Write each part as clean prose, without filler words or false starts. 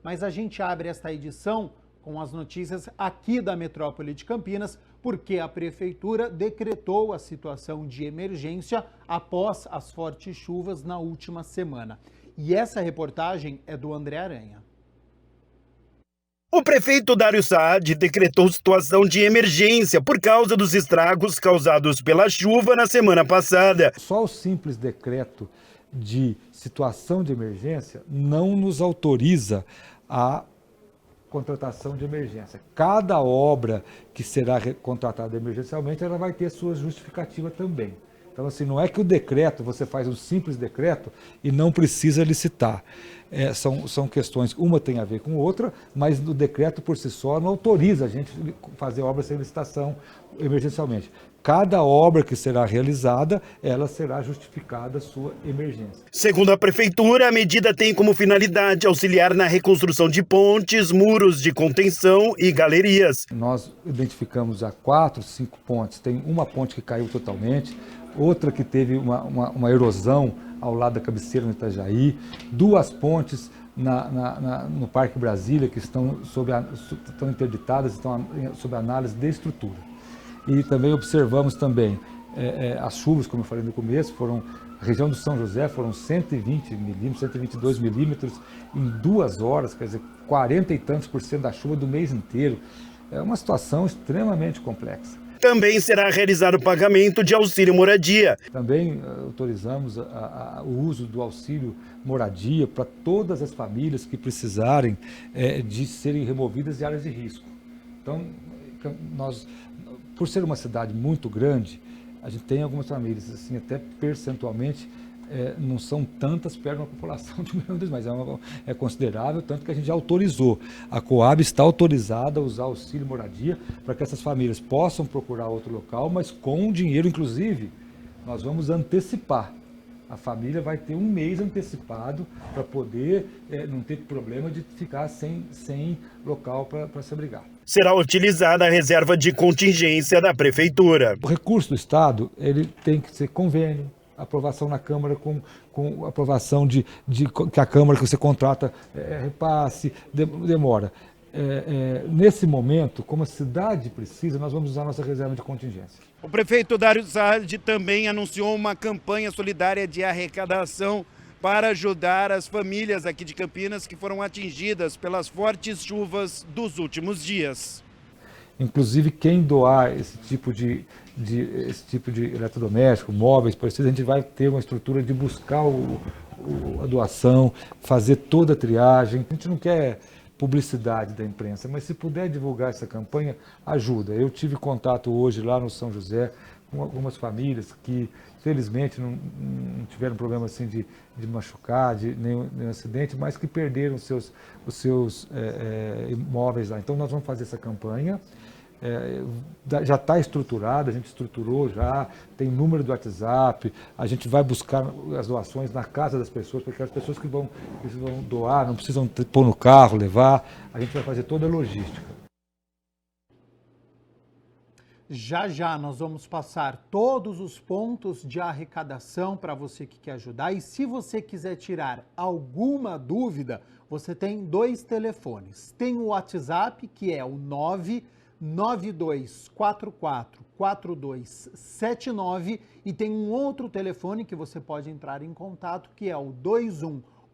mas a gente abre esta edição com as notícias aqui da metrópole de Campinas, porque a Prefeitura decretou a situação de emergência após as fortes chuvas na última semana. E essa reportagem é do André Aranha. O prefeito Dário Saad decretou situação de emergência por causa dos estragos causados pela chuva na semana passada. Só o simples decreto de situação de emergência não nos autoriza a contratação de emergência. Cada obra que será contratada emergencialmente, ela vai ter sua justificativa também. Então, assim, não é que o decreto, você faz um simples decreto e não precisa licitar. São questões, uma tem a ver com outra, mas o decreto por si só não autoriza a gente fazer obra sem licitação emergencialmente. Cada obra que será realizada, ela será justificada a sua emergência. Segundo a Prefeitura, a medida tem como finalidade auxiliar na reconstrução de pontes, muros de contenção e galerias. Nós identificamos já 4, 5 pontes. Tem uma ponte que caiu totalmente, outra que teve uma erosão ao lado da cabeceira no Itajaí, 2 pontes no Parque Brasília que estão interditadas, estão sob análise de estrutura. E também observamos também as chuvas, como eu falei no começo, a região do São José foram 120 milímetros, 122 milímetros em 2 horas, quer dizer, 40 e tantos % da chuva do mês inteiro. É uma situação extremamente complexa. Também será realizado o pagamento de auxílio moradia. Também autorizamos o uso do auxílio moradia para todas as famílias que precisarem de serem removidas de áreas de risco. Então, nós, por ser uma cidade muito grande, a gente tem algumas famílias, assim, até percentualmente, não são tantas perto de uma população de 1 milhão, mas é considerável, tanto que a gente já autorizou. A Coab está autorizada a usar auxílio moradia para que essas famílias possam procurar outro local, mas com dinheiro, inclusive, nós vamos antecipar. A família vai ter 1 mês antecipado para poder não ter problema de ficar sem local para se abrigar. Será utilizada a reserva de contingência da Prefeitura. O recurso do Estado, ele tem que ser convênio, aprovação na Câmara com aprovação que a Câmara que você contrata repasse, demora. Nesse momento, como a cidade precisa, nós vamos usar nossa reserva de contingência. O prefeito Dário Saad também anunciou uma campanha solidária de arrecadação para ajudar as famílias aqui de Campinas que foram atingidas pelas fortes chuvas dos últimos dias. Inclusive, quem doar esse tipo de eletrodoméstico, móveis, a gente vai ter uma estrutura de buscar a doação, fazer toda a triagem. A gente não quer publicidade da imprensa, mas se puder divulgar essa campanha, ajuda. Eu tive contato hoje lá no São José com algumas famílias que, felizmente, não tiveram problema assim de machucar, de nenhum acidente, mas que perderam os seus imóveis lá. Então, nós vamos fazer essa campanha. Já está estruturada, a gente estruturou já, tem número do WhatsApp, a gente vai buscar as doações na casa das pessoas, porque as pessoas que vão doar não precisam pôr no carro, levar, a gente vai fazer toda a logística. Já nós vamos passar todos os pontos de arrecadação para você que quer ajudar. E se você quiser tirar alguma dúvida, você tem 2 telefones. Tem o WhatsApp, que é o 992444279, e tem um outro telefone que você pode entrar em contato, que é o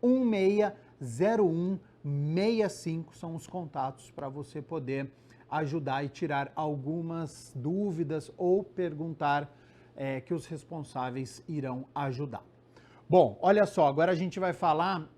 21160165. São os contatos para você poder ajudar e tirar algumas dúvidas ou perguntar, que os responsáveis irão ajudar. Bom, olha só, agora a gente vai falar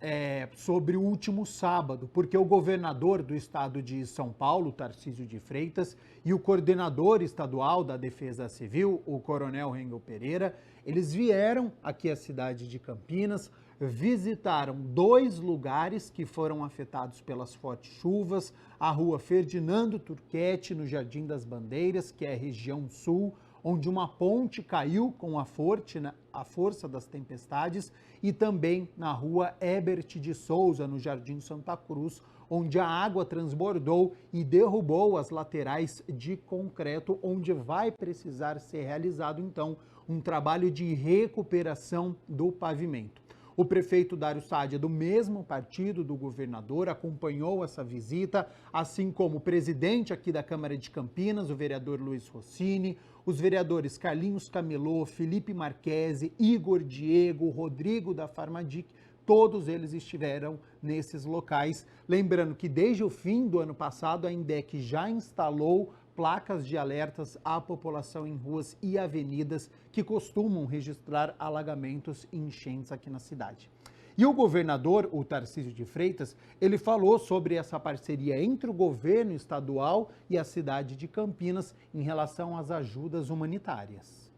sobre o último sábado, porque o governador do estado de São Paulo, Tarcísio de Freitas, e o coordenador estadual da Defesa Civil, o coronel Rengel Pereira, eles vieram aqui à cidade de Campinas, visitaram 2 lugares que foram afetados pelas fortes chuvas, a rua Ferdinando Turquete, no Jardim das Bandeiras, que é a região sul, onde uma ponte caiu com a força das tempestades, e também na rua Herbert de Souza, no Jardim Santa Cruz, onde a água transbordou e derrubou as laterais de concreto, onde vai precisar ser realizado, então, um trabalho de recuperação do pavimento. O prefeito Dário Saad é do mesmo partido do governador, acompanhou essa visita, assim como o presidente aqui da Câmara de Campinas, o vereador Luiz Rossini, os vereadores Carlinhos Camelô, Felipe Marquesi, Igor Diego, Rodrigo da Farmadic, todos eles estiveram nesses locais. Lembrando que desde o fim do ano passado, a INDEC já instalou placas de alertas à população em ruas e avenidas que costumam registrar alagamentos e enchentes aqui na cidade. E o governador, o Tarcísio de Freitas, ele falou sobre essa parceria entre o governo estadual e a cidade de Campinas em relação às ajudas humanitárias.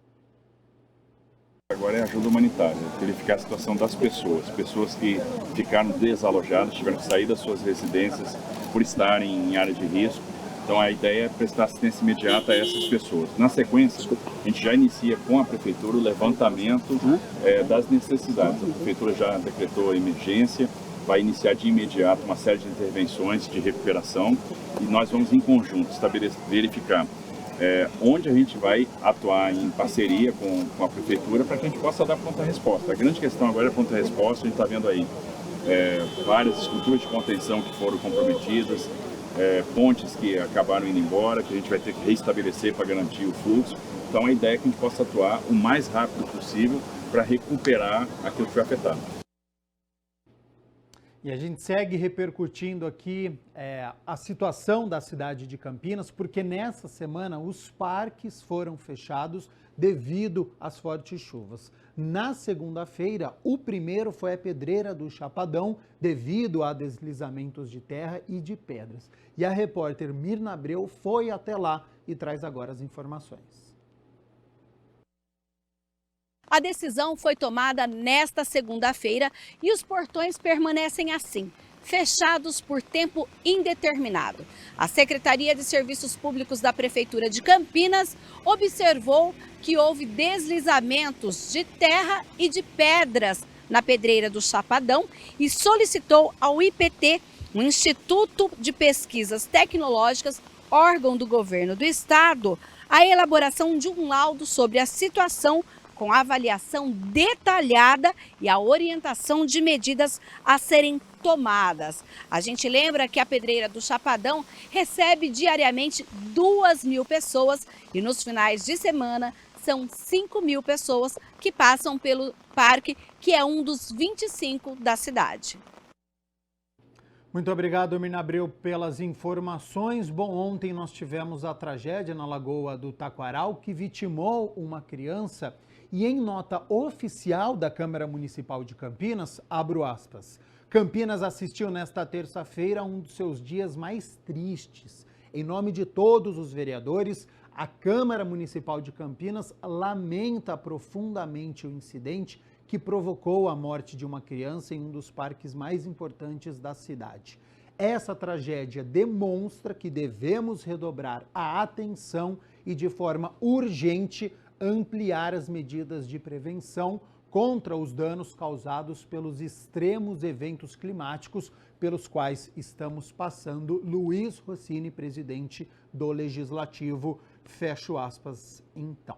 Agora é ajuda humanitária, verificar a situação das pessoas que ficaram desalojadas, tiveram que sair das suas residências por estarem em área de risco. Então a ideia é prestar assistência imediata a essas pessoas. Na sequência, a gente já inicia com a Prefeitura o levantamento das necessidades. A Prefeitura já decretou emergência, vai iniciar de imediato uma série de intervenções de recuperação e nós vamos em conjunto verificar onde a gente vai atuar em parceria com a Prefeitura para que a gente possa dar conta-resposta. A grande questão agora é a conta-resposta. A gente está vendo aí várias estruturas de contenção que foram comprometidas, pontes que acabaram indo embora, que a gente vai ter que reestabelecer para garantir o fluxo. Então a ideia é que a gente possa atuar o mais rápido possível para recuperar aquilo que foi afetado. E a gente segue repercutindo aqui a situação da cidade de Campinas, porque nessa semana os parques foram fechados devido às fortes chuvas. Na segunda-feira, o primeiro foi a Pedreira do Chapadão, devido a deslizamentos de terra e de pedras. E a repórter Mirna Abreu foi até lá e traz agora as informações. A decisão foi tomada nesta segunda-feira e os portões permanecem assim, fechados por tempo indeterminado. A Secretaria de Serviços Públicos da Prefeitura de Campinas observou que houve deslizamentos de terra e de pedras na Pedreira do Chapadão e solicitou ao IPT, o Instituto de Pesquisas Tecnológicas, órgão do governo do estado, a elaboração de um laudo sobre a situação com avaliação detalhada e a orientação de medidas a serem tomadas. A gente lembra que a Pedreira do Chapadão recebe diariamente 2.000 pessoas e nos finais de semana são 5.000 pessoas que passam pelo parque, que é um dos 25 da cidade. Muito obrigado, Mirna Abreu, pelas informações. Bom, ontem nós tivemos a tragédia na Lagoa do Taquaral, que vitimou uma criança. E em nota oficial da Câmara Municipal de Campinas, abro aspas, Campinas assistiu nesta terça-feira a um dos seus dias mais tristes. Em nome de todos os vereadores, a Câmara Municipal de Campinas lamenta profundamente o incidente que provocou a morte de uma criança em um dos parques mais importantes da cidade. Essa tragédia demonstra que devemos redobrar a atenção e, de forma urgente, ampliar as medidas de prevenção contra os danos causados pelos extremos eventos climáticos pelos quais estamos passando. Luiz Rossini, presidente do Legislativo, fecho aspas, então.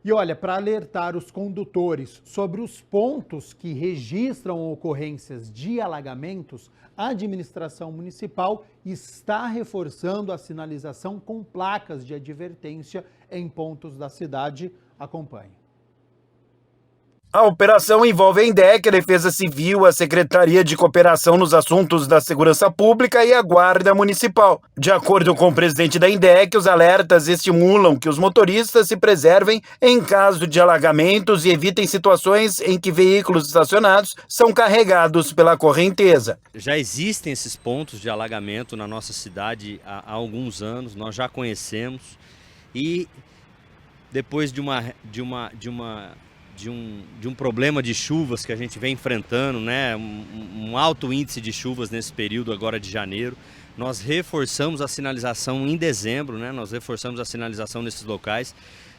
E olha, para alertar os condutores sobre os pontos que registram ocorrências de alagamentos, a administração municipal está reforçando a sinalização com placas de advertência em pontos da cidade. Acompanhe. A operação envolve a INDEC, a Defesa Civil, a Secretaria de Cooperação nos Assuntos da Segurança Pública e a Guarda Municipal. De acordo com o presidente da INDEC, os alertas estimulam que os motoristas se preservem em caso de alagamentos e evitem situações em que veículos estacionados são carregados pela correnteza. Já existem esses pontos de alagamento na nossa cidade há alguns anos, nós já conhecemos, e depois de um problema de chuvas que a gente vem enfrentando, né, um alto índice de chuvas nesse período agora de janeiro, nós reforçamos a sinalização em dezembro, né, nós reforçamos a sinalização nesses locais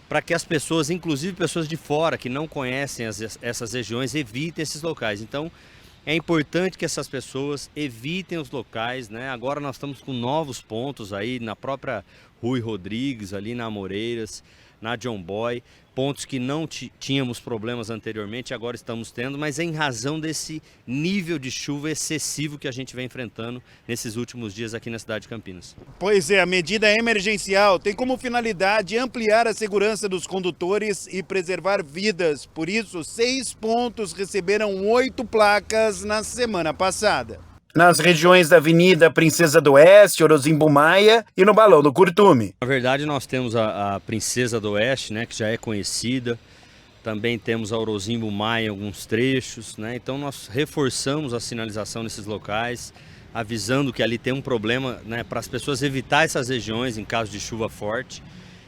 para que as pessoas, inclusive pessoas de fora que não conhecem essas regiões, evitem esses locais. Então é importante que essas pessoas evitem os locais, né? Agora nós estamos com novos pontos aí na própria Rui Rodrigues, ali na Amoreiras, na John Boy, pontos que não tínhamos problemas anteriormente, agora estamos tendo, mas é em razão desse nível de chuva excessivo que a gente vem enfrentando nesses últimos dias aqui na cidade de Campinas. Pois é, a medida é emergencial tem como finalidade ampliar a segurança dos condutores e preservar vidas. Por isso, 6 pontos receberam 8 placas na semana passada. Nas regiões da Avenida Princesa do Oeste, Orozimbo Maia e no Balão do Curtume. Na verdade, nós temos a Princesa do Oeste, né, que já é conhecida. Também temos a Orozimbo Maia em alguns trechos, né? Então nós reforçamos a sinalização nesses locais, avisando que ali tem um problema, né, para as pessoas evitar essas regiões em caso de chuva forte.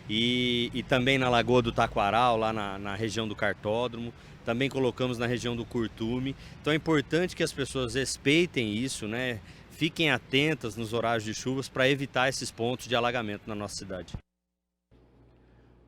E também na Lagoa do Taquaral, lá na região do Cartódromo. Também colocamos na região do Curtume. Então é importante que as pessoas respeitem isso, né? Fiquem atentas nos horários de chuvas para evitar esses pontos de alagamento na nossa cidade.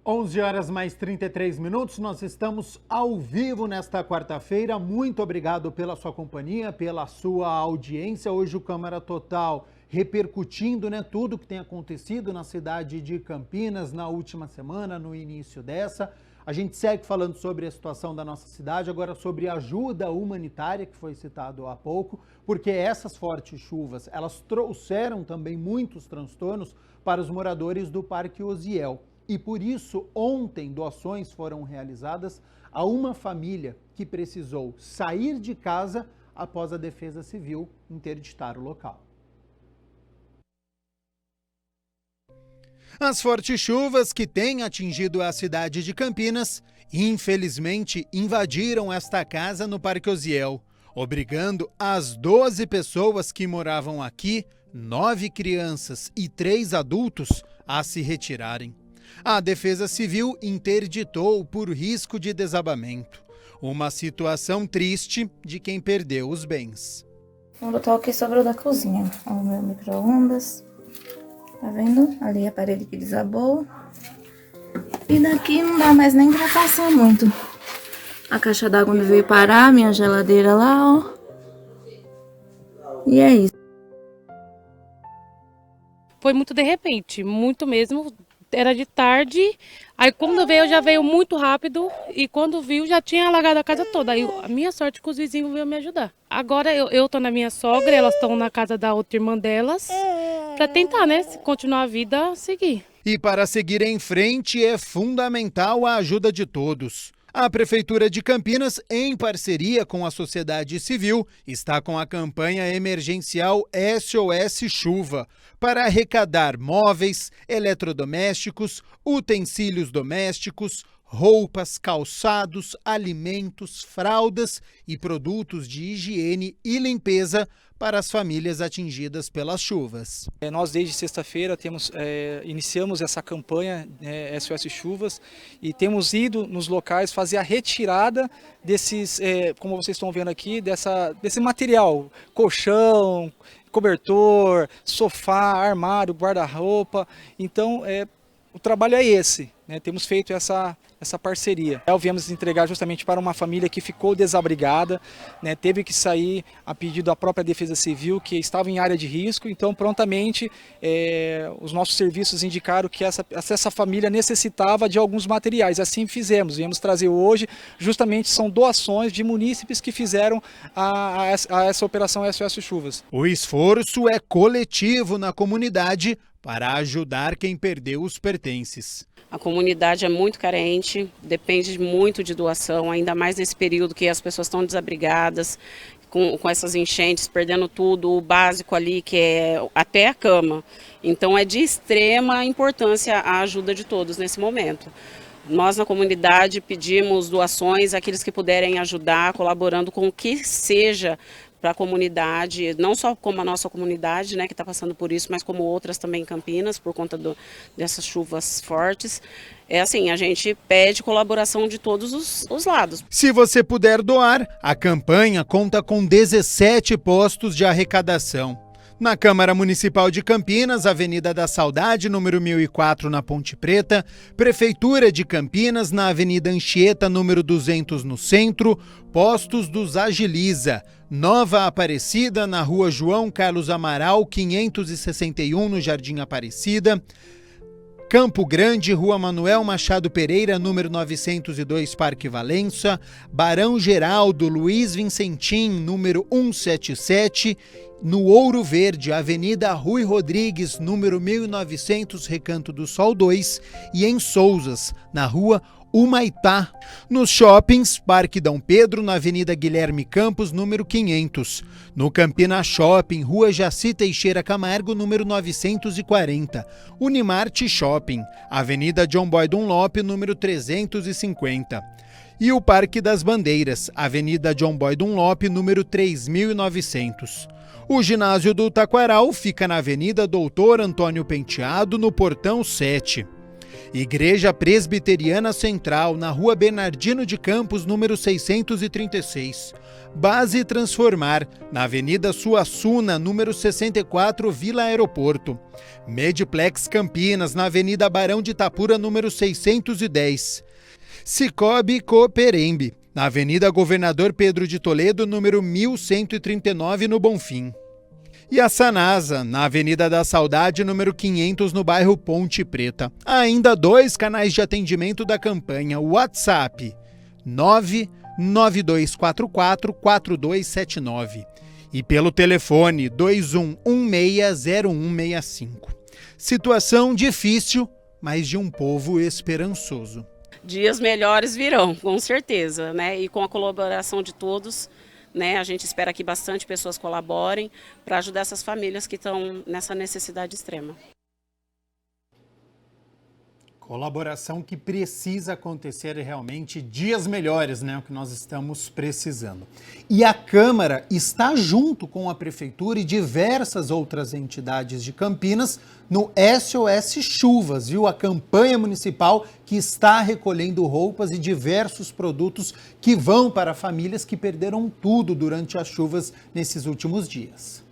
11 horas mais 33 minutos, nós estamos ao vivo nesta quarta-feira. Muito obrigado pela sua companhia, pela sua audiência. Hoje o Câmara Total repercutindo, né, tudo que tem acontecido na cidade de Campinas na última semana, no início dessa. A gente segue falando sobre a situação da nossa cidade, agora sobre ajuda humanitária, que foi citado há pouco, porque essas fortes chuvas, elas trouxeram também muitos transtornos para os moradores do Parque Osiel. E por isso, ontem, doações foram realizadas a uma família que precisou sair de casa após a Defesa Civil interditar o local. As fortes chuvas que têm atingido a cidade de Campinas, infelizmente, invadiram esta casa no Parque Osiel, obrigando as 12 pessoas que moravam aqui, 9 crianças e 3 adultos, a se retirarem. A Defesa Civil interditou por risco de desabamento. Uma situação triste de quem perdeu os bens. Vou botar o que sobrou da cozinha. O meu micro-ondas. Tá vendo? Ali a parede que desabou. E daqui não dá mais nem pra passar muito. A caixa d'água onde veio parar, minha geladeira lá, ó. E é isso. Foi muito de repente, muito mesmo. Era de tarde, aí quando veio já veio muito rápido e quando viu já tinha alagado a casa toda. Aí a minha sorte é que os vizinhos veio me ajudar. Agora eu tô na minha sogra, elas estão na casa da outra irmã delas, para tentar, né, continuar a vida, seguir. E para seguir em frente é fundamental a ajuda de todos. A Prefeitura de Campinas, em parceria com a sociedade civil, está com a campanha emergencial SOS Chuva para arrecadar móveis, eletrodomésticos, utensílios domésticos, roupas, calçados, alimentos, fraldas e produtos de higiene e limpeza para as famílias atingidas pelas chuvas. Nós desde sexta-feira iniciamos essa campanha SOS Chuvas e temos ido nos locais fazer a retirada desses, como vocês estão vendo aqui, desse material, colchão, cobertor, sofá, armário, guarda-roupa. Então o trabalho é esse, né? Temos feito essa parceria. Viemos entregar justamente para uma família que ficou desabrigada, né? Teve que sair a pedido da própria Defesa Civil, que estava em área de risco, então prontamente os nossos serviços indicaram que essa família necessitava de alguns materiais, assim fizemos, viemos trazer hoje, justamente são doações de munícipes que fizeram a essa operação SOS Chuvas. O esforço é coletivo na comunidade para ajudar quem perdeu os pertences. A comunidade é muito carente, depende muito de doação, ainda mais nesse período que as pessoas estão desabrigadas, com essas enchentes, perdendo tudo, o básico ali, que é até a cama. Então é de extrema importância a ajuda de todos nesse momento. Nós na comunidade pedimos doações àqueles que puderem ajudar, colaborando com o que seja para a comunidade, não só como a nossa comunidade, né, que está passando por isso, mas como outras também em Campinas, por conta dessas chuvas fortes. É assim, a gente pede colaboração de todos os lados. Se você puder doar, a campanha conta com 17 postos de arrecadação. Na Câmara Municipal de Campinas, Avenida da Saudade, número 1004, na Ponte Preta, Prefeitura de Campinas, na Avenida Anchieta, número 200, no centro, postos dos Agiliza, Nova Aparecida, na Rua João Carlos Amaral, 561, no Jardim Aparecida, Campo Grande, Rua Manuel Machado Pereira, número 902, Parque Valença, Barão Geraldo Luiz Vincentim, número 177, no Ouro Verde, Avenida Rui Rodrigues, número 1900, Recanto do Sol 2, e em Souzas, na Rua Humaitá. Nos shoppings, Parque Dom Pedro, na Avenida Guilherme Campos, número 500. No Campina Shopping, Rua Jaci Teixeira Camargo, número 940. Unimart Shopping, Avenida John Boy Dunlop, número 350. E o Parque das Bandeiras, Avenida John Boy Dunlop, número 3900. O ginásio do Taquaral fica na Avenida Doutor Antônio Penteado, no Portão 7. Igreja Presbiteriana Central, na Rua Bernardino de Campos, número 636. Base Transformar, na Avenida Suassuna, número 64, Vila Aeroporto. Mediplex Campinas, na Avenida Barão de Itapura, número 610. Cicobi Cooperembe, na Avenida Governador Pedro de Toledo, número 1139, no Bonfim. E a Sanasa, na Avenida da Saudade, número 500, no bairro Ponte Preta. Há ainda 2 canais de atendimento da campanha: o WhatsApp 992444279 e pelo telefone 21160165. Situação difícil, mas de um povo esperançoso. Dias melhores virão, com certeza, né? E com a colaboração de todos, né? A gente espera que bastante pessoas colaborem para ajudar essas famílias que estão nessa necessidade extrema. Colaboração que precisa acontecer realmente, dias melhores, né? O que nós estamos precisando. E a Câmara está junto com a Prefeitura e diversas outras entidades de Campinas no SOS Chuvas, viu? A campanha municipal que está recolhendo roupas e diversos produtos que vão para famílias que perderam tudo durante as chuvas nesses últimos dias.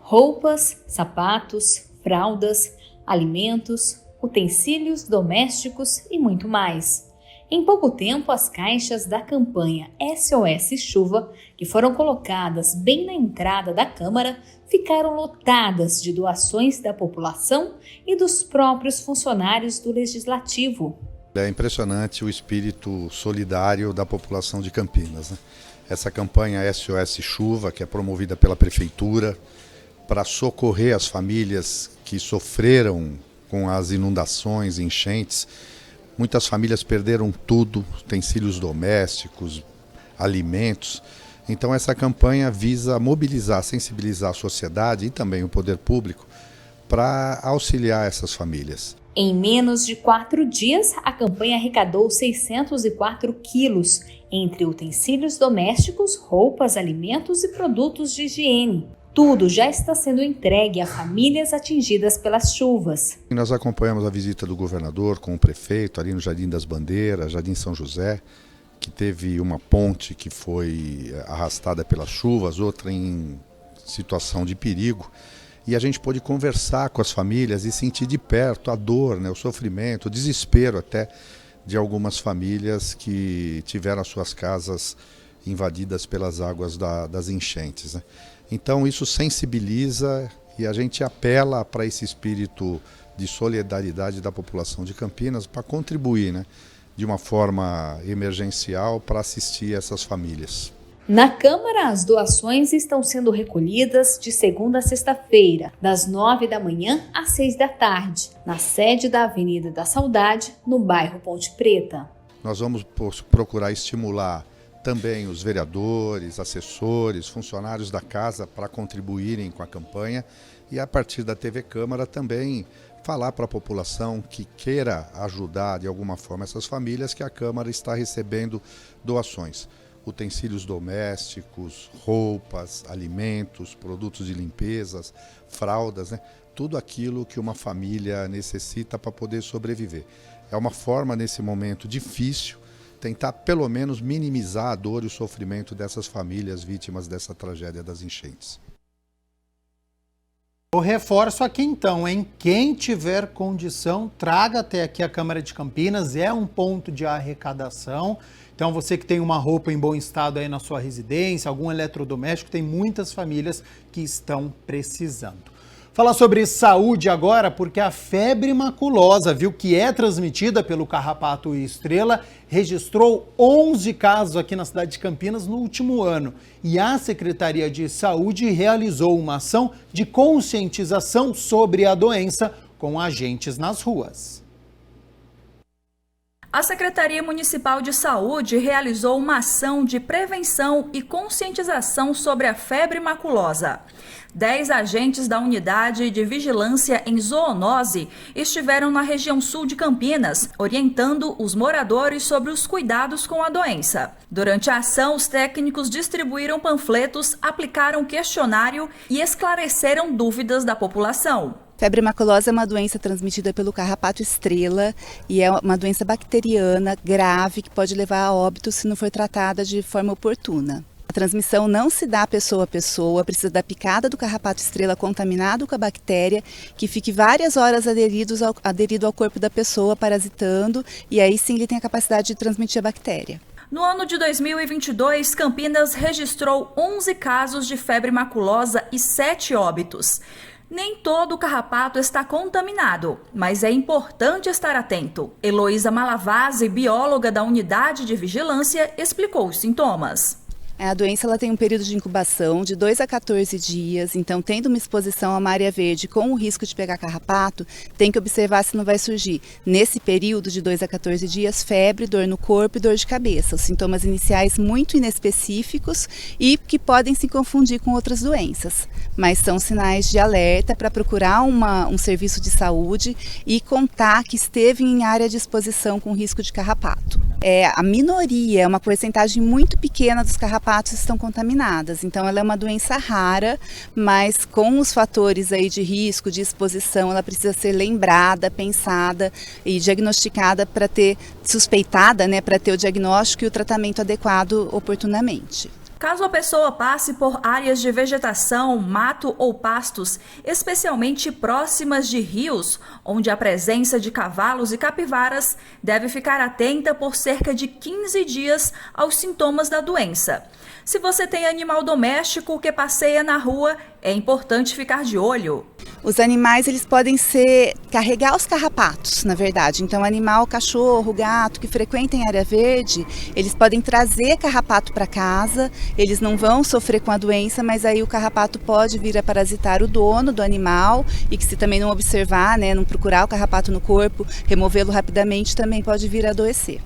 Roupas, sapatos, fraldas, alimentos, utensílios domésticos e muito mais. Em pouco tempo, as caixas da campanha SOS Chuva, que foram colocadas bem na entrada da Câmara, ficaram lotadas de doações da população e dos próprios funcionários do Legislativo. É impressionante o espírito solidário da população de Campinas, né? Essa campanha SOS Chuva, que é promovida pela Prefeitura para socorrer as famílias que sofreram com as inundações, enchentes. Muitas famílias perderam tudo, utensílios domésticos, alimentos. Então essa campanha visa mobilizar, sensibilizar a sociedade e também o poder público para auxiliar essas famílias. Em menos de 4 dias, a campanha arrecadou 604 quilos, entre utensílios domésticos, roupas, alimentos e produtos de higiene. Tudo já está sendo entregue a famílias atingidas pelas chuvas. Nós acompanhamos a visita do governador com o prefeito ali no Jardim das Bandeiras, Jardim São José, que teve uma ponte que foi arrastada pelas chuvas, outra em situação de perigo. E a gente pôde conversar com as famílias e sentir de perto a dor, né, o sofrimento, o desespero até de algumas famílias que tiveram as suas casas invadidas pelas águas das enchentes, né? Então isso sensibiliza e a gente apela para esse espírito de solidariedade da população de Campinas para contribuir, né, de uma forma emergencial para assistir essas famílias. Na Câmara, as doações estão sendo recolhidas de segunda a sexta-feira, das 9 da manhã às 6 da tarde, na sede da Avenida da Saudade, no bairro Ponte Preta. Nós vamos procurar estimular também os vereadores, assessores, funcionários da casa para contribuírem com a campanha e a partir da TV Câmara também falar para a população que queira ajudar de alguma forma essas famílias que a Câmara está recebendo doações. Utensílios domésticos, roupas, alimentos, produtos de limpezas, fraldas, né? Tudo aquilo que uma família necessita para poder sobreviver. É uma forma nesse momento difícil tentar pelo menos minimizar a dor e o sofrimento dessas famílias vítimas dessa tragédia das enchentes. Eu reforço aqui então, hein? Quem tiver condição, traga até aqui a Câmara de Campinas, é um ponto de arrecadação. Então você que tem uma roupa em bom estado aí na sua residência, algum eletrodoméstico, tem muitas famílias que estão precisando. Falar sobre saúde agora, porque a febre maculosa, que é transmitida pelo carrapato estrela, registrou 11 casos aqui na cidade de Campinas no último ano. E a Secretaria de Saúde realizou uma ação de conscientização sobre a doença com agentes nas ruas. A Secretaria Municipal de Saúde realizou uma ação de prevenção e conscientização sobre a febre maculosa. 10 agentes da Unidade de Vigilância em Zoonose estiveram na região sul de Campinas, orientando os moradores sobre os cuidados com a doença. Durante a ação, os técnicos distribuíram panfletos, aplicaram questionário e esclareceram dúvidas da população. Febre maculosa é uma doença transmitida pelo carrapato estrela e é uma doença bacteriana grave que pode levar a óbito se não for tratada de forma oportuna. A transmissão não se dá pessoa a pessoa, precisa da picada do carrapato estrela contaminado com a bactéria, que fique várias horas aderido ao corpo da pessoa, parasitando, e aí sim ele tem a capacidade de transmitir a bactéria. No ano de 2022, Campinas registrou 11 casos de febre maculosa e 7 óbitos. Nem todo o carrapato está contaminado, mas é importante estar atento. Heloísa Malavase, bióloga da Unidade de Vigilância, explicou os sintomas. A doença ela tem um período de incubação de 2 a 14 dias, então tendo uma exposição a uma área verde com o risco de pegar carrapato, tem que observar se não vai surgir, nesse período de 2 a 14 dias, febre, dor no corpo e dor de cabeça. Os sintomas iniciais muito inespecíficos e que podem se confundir com outras doenças, mas são sinais de alerta para procurar um serviço de saúde e contar que esteve em área de exposição com risco de carrapato. A minoria, uma porcentagem muito pequena dos carrapatos estão contaminadas, então ela é uma doença rara, mas com os fatores aí de risco, de exposição, ela precisa ser lembrada, pensada e diagnosticada para ter, suspeitada, para ter o diagnóstico e o tratamento adequado oportunamente. Caso a pessoa passe por áreas de vegetação, mato ou pastos, especialmente próximas de rios, onde há presença de cavalos e capivaras, deve ficar atenta por cerca de 15 dias aos sintomas da doença. Se você tem animal doméstico que passeia na rua, é importante ficar de olho. Os animais eles podem carregar os carrapatos, na verdade. Então, animal, cachorro, gato que frequentem área verde, eles podem trazer carrapato para casa. Eles não vão sofrer com a doença, mas aí o carrapato pode vir a parasitar o dono do animal e que se também não observar, não procurar o carrapato no corpo, removê-lo rapidamente, também pode vir a adoecer.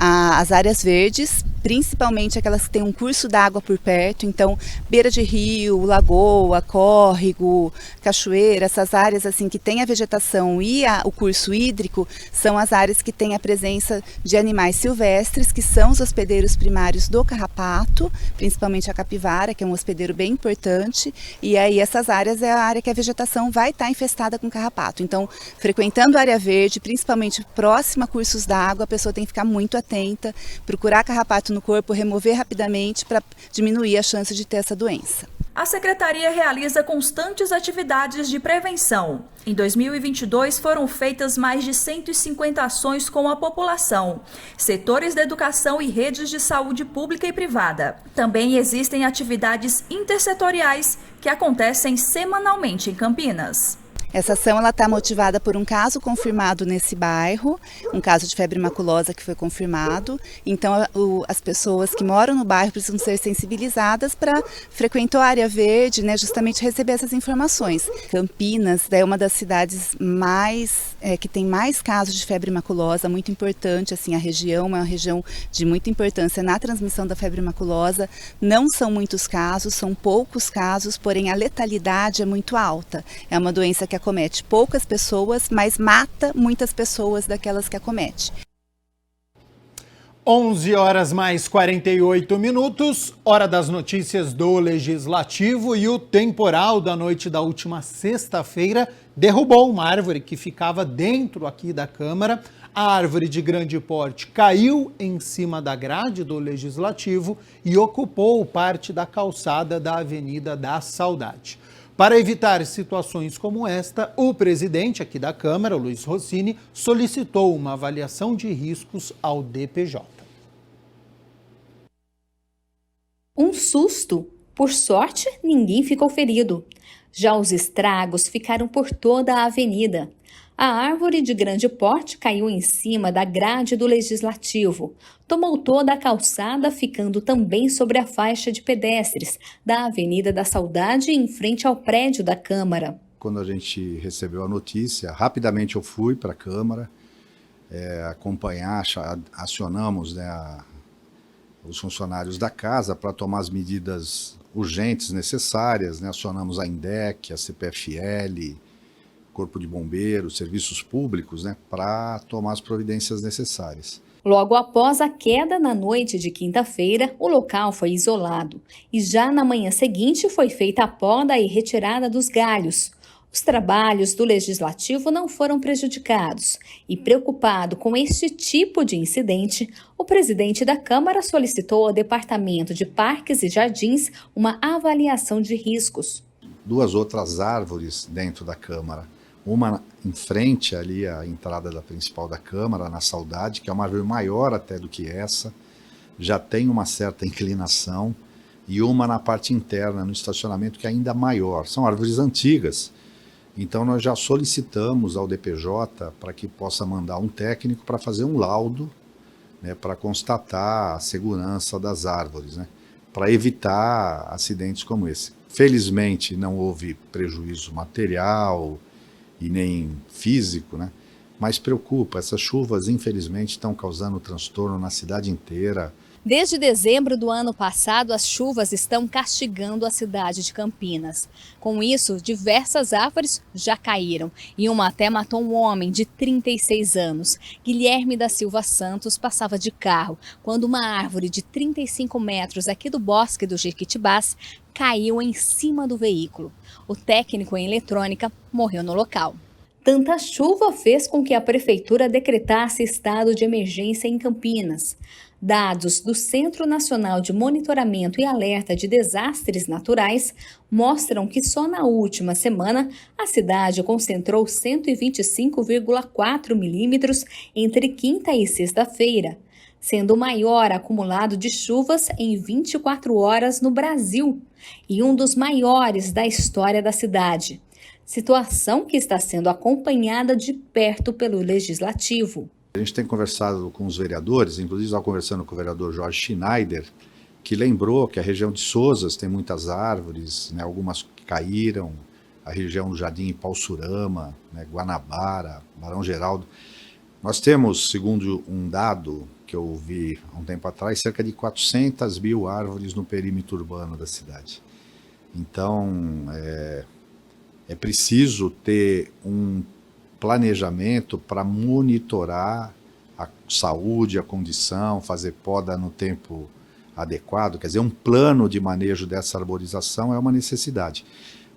As áreas verdes, principalmente aquelas que têm um curso d'água por perto, então beira de rio, lagoa, córrego, cachoeira, essas áreas assim que tem a vegetação e o curso hídrico, são as áreas que têm a presença de animais silvestres, que são os hospedeiros primários do carrapato, principalmente a capivara, que é um hospedeiro bem importante, e aí essas áreas é a área que a vegetação vai estar infestada com carrapato. Então, frequentando a área verde, principalmente próxima a cursos d'água, a pessoa tem que ficar muito atenta, procurar carrapato no corpo, remover rapidamente para diminuir a chance de ter essa doença. A Secretaria realiza constantes atividades de prevenção. Em 2022 foram feitas mais de 150 ações com a população, setores da educação e redes de saúde pública e privada. Também existem atividades intersetoriais que acontecem semanalmente em Campinas. Essa ação está motivada por um caso confirmado nesse bairro, um caso de febre maculosa que foi confirmado. Então, as pessoas que moram no bairro precisam ser sensibilizadas para frequentar a área verde, justamente receber essas informações. Campinas é uma das cidades que tem mais casos de febre maculosa, muito importante. Assim, a região é uma região de muita importância na transmissão da febre maculosa. Não são muitos casos, são poucos casos, porém a letalidade é muito alta. É uma doença que acomete poucas pessoas, mas mata muitas pessoas daquelas que acomete. 11 horas mais 48 minutos, hora das notícias do Legislativo, e o temporal da noite da última sexta-feira derrubou uma árvore que ficava dentro aqui da Câmara. A árvore de grande porte caiu em cima da grade do Legislativo e ocupou parte da calçada da Avenida da Saudade. Para evitar situações como esta, o presidente aqui da Câmara, Luiz Rossini, solicitou uma avaliação de riscos ao DPJ. Um susto. Por sorte, ninguém ficou ferido. Já os estragos ficaram por toda a avenida. A árvore de grande porte caiu em cima da grade do Legislativo. Tomou toda a calçada, ficando também sobre a faixa de pedestres da Avenida da Saudade, em frente ao prédio da Câmara. Quando a gente recebeu a notícia, rapidamente eu fui para a Câmara acompanhar, acionamos, né, os funcionários da casa para tomar as medidas urgentes necessárias, né? Acionamos a INDEC, a CPFL, Corpo de Bombeiros, serviços públicos, né, para tomar as providências necessárias. Logo após a queda na noite de quinta-feira, o local foi isolado e já na manhã seguinte foi feita a poda e retirada dos galhos. Os trabalhos do Legislativo não foram prejudicados e, preocupado com este tipo de incidente, o presidente da Câmara solicitou ao Departamento de Parques e Jardins uma avaliação de riscos. 2 outras árvores dentro da Câmara, uma em frente ali à entrada da principal da Câmara, na Saudade, que é uma árvore maior até do que essa, já tem uma certa inclinação, e uma na parte interna, no estacionamento, que é ainda maior. São árvores antigas, então nós já solicitamos ao DPJ para que possa mandar um técnico para fazer um laudo, né, para constatar a segurança das árvores, né, para evitar acidentes como esse. Felizmente não houve prejuízo material e nem físico, né? Mas preocupa, essas chuvas infelizmente estão causando transtorno na cidade inteira. Desde dezembro do ano passado, as chuvas estão castigando a cidade de Campinas. Com isso, diversas árvores já caíram e uma até matou um homem de 36 anos. Guilherme da Silva Santos passava de carro quando uma árvore de 35 metros aqui do Bosque do Jequitibás caiu em cima do veículo. O técnico em eletrônica morreu no local. Tanta chuva fez com que a prefeitura decretasse estado de emergência em Campinas. Dados do Centro Nacional de Monitoramento e Alerta de Desastres Naturais mostram que só na última semana a cidade concentrou 125,4 milímetros entre quinta e sexta-feira, sendo o maior acumulado de chuvas em 24 horas no Brasil e um dos maiores da história da cidade. Situação que está sendo acompanhada de perto pelo Legislativo. A gente tem conversado com os vereadores, inclusive estava conversando com o vereador Jorge Schneider, que lembrou que a região de Souzas tem muitas árvores, né, algumas caíram, a região do Jardim Ipauçurama, né, Guanabara, Barão Geraldo. Nós temos, segundo um dado que eu vi há um tempo atrás, cerca de 400 mil árvores no perímetro urbano da cidade. Então, é preciso ter um planejamento para monitorar a saúde, a condição, fazer poda no tempo adequado, quer dizer, um plano de manejo dessa arborização é uma necessidade.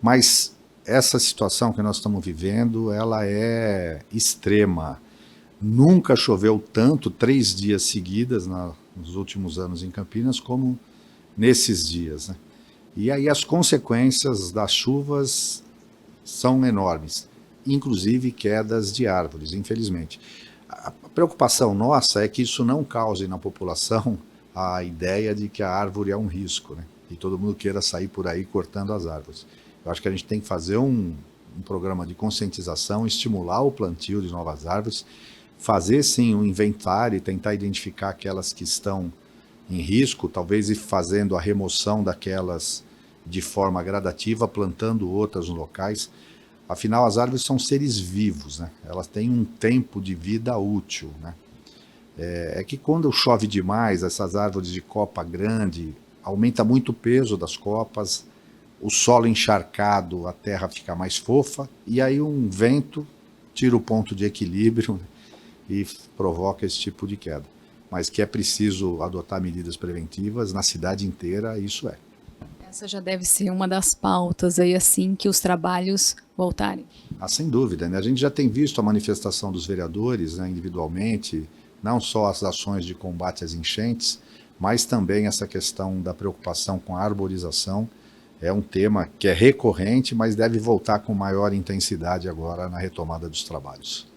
Mas essa situação que nós estamos vivendo, ela é extrema. Nunca choveu tanto, 3 dias seguidas nos últimos anos em Campinas, como nesses dias, né? E aí as consequências das chuvas são enormes, inclusive quedas de árvores, infelizmente. A preocupação nossa é que isso não cause na população a ideia de que a árvore é um risco, né? E todo mundo queira sair por aí cortando as árvores. Eu acho que a gente tem que fazer um programa de conscientização, estimular o plantio de novas árvores, fazer sim um inventário e tentar identificar aquelas que estão em risco, talvez ir fazendo a remoção daquelas de forma gradativa, plantando outras nos locais. Afinal, as árvores são seres vivos, né? Elas têm um tempo de vida útil, né? É que quando chove demais, essas árvores de copa grande, aumenta muito o peso das copas, o solo encharcado, a terra fica mais fofa, e aí um vento tira o ponto de equilíbrio e provoca esse tipo de queda. Mas que é preciso adotar medidas preventivas na cidade inteira, isso é. Essa já deve ser uma das pautas aí assim que os trabalhos voltarem. Sem dúvida, né? A gente já tem visto a manifestação dos vereadores, né, individualmente, não só as ações de combate às enchentes, mas também essa questão da preocupação com a arborização. É um tema que é recorrente, mas deve voltar com maior intensidade agora na retomada dos trabalhos.